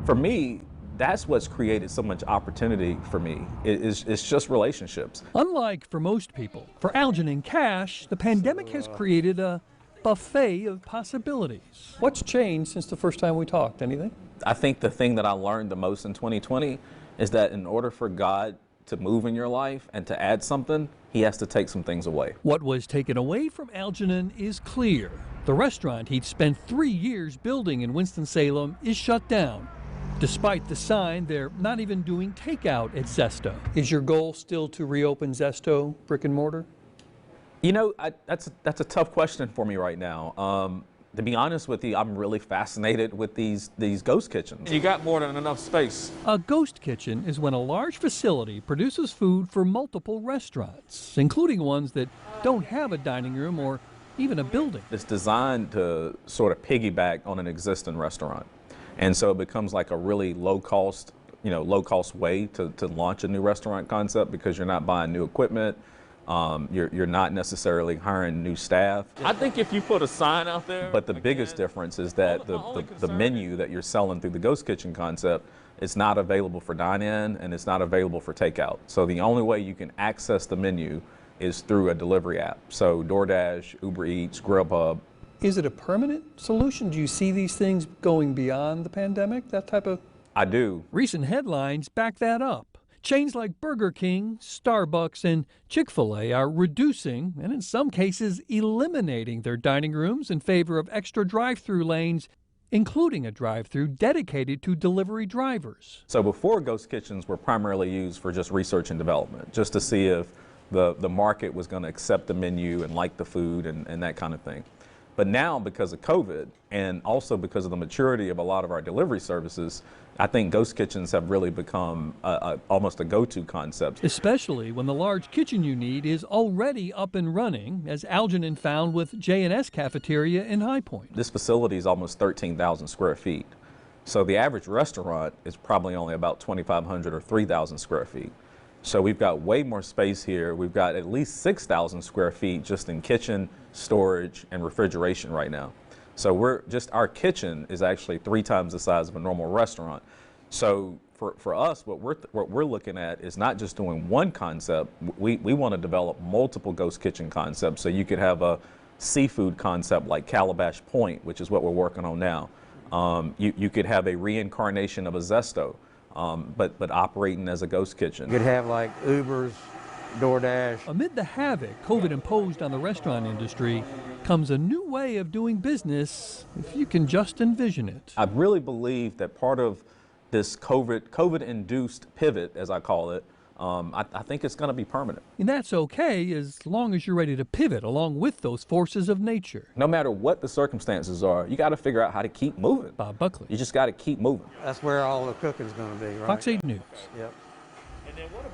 For me, that's what's created so much opportunity for me. It's just relationships. Unlike for most people, for Algernon Cash, the pandemic has created a buffet of possibilities. What's changed since the first time we talked? Anything? I think the thing that I learned the most in 2020 is that in order for God to move in your life and to add something, he has to take some things away. What was taken away from Algernon is clear. The restaurant he'd spent 3 years building in Winston-Salem is shut down. Despite the sign, they're not even doing takeout at Zesto. Is your goal still to reopen Zesto brick and mortar? You know, that's a tough question for me right now. To be honest with you, I'm really fascinated with these ghost kitchens. You got more than enough space. A ghost kitchen is when a large facility produces food for multiple restaurants, including ones that don't have a dining room or even a building. It's designed to sort of piggyback on an existing restaurant. And so it becomes like a really low cost way to launch a new restaurant concept because you're not buying new equipment. You're not necessarily hiring new staff. I think if you put a sign out there. But the biggest difference is that the menu that you're selling through the ghost kitchen concept is not available for dine-in and it's not available for takeout. So the only way you can access the menu is through a delivery app. So DoorDash, Uber Eats, Grubhub. Is it a permanent solution? Do you see these things going beyond the pandemic, that type of? I do. Recent headlines back that up. Chains like Burger King, Starbucks, and Chick-fil-A are reducing, and in some cases eliminating, their dining rooms in favor of extra drive-through lanes, including a drive-through dedicated to delivery drivers. So before, ghost kitchens were primarily used for just research and development, just to see if the market was going to accept the menu and like the food and that kind of thing. But now, because of COVID and also because of the maturity of a lot of our delivery services, I think ghost kitchens have really become almost a go-to concept. Especially when the large kitchen you need is already up and running, as Algernon found with J&S Cafeteria in High Point. This facility is almost 13,000 square feet. So the average restaurant is probably only about 2,500 or 3,000 square feet. So we've got way more space here. We've got at least 6,000 square feet just in kitchen, storage, and refrigeration right now. So our kitchen is actually 3 times the size of a normal restaurant. So for us, what we're looking at is not just doing one concept. We want to develop multiple ghost kitchen concepts. So you could have a seafood concept like Calabash Point, which is what we're working on now. You could have a reincarnation of a Zesto. But operating as a ghost kitchen. You could have like Ubers, DoorDash. Amid the havoc COVID imposed on the restaurant industry comes a new way of doing business, if you can just envision it. I really believe that part of this COVID-induced pivot, as I call it, I think it's going to be permanent. And that's okay as long as you're ready to pivot along with those forces of nature. No matter what the circumstances are, you got to figure out how to keep moving. Bob Buckley. You just got to keep moving. That's where all the cooking's going to be, right? Fox 8 News. Yep.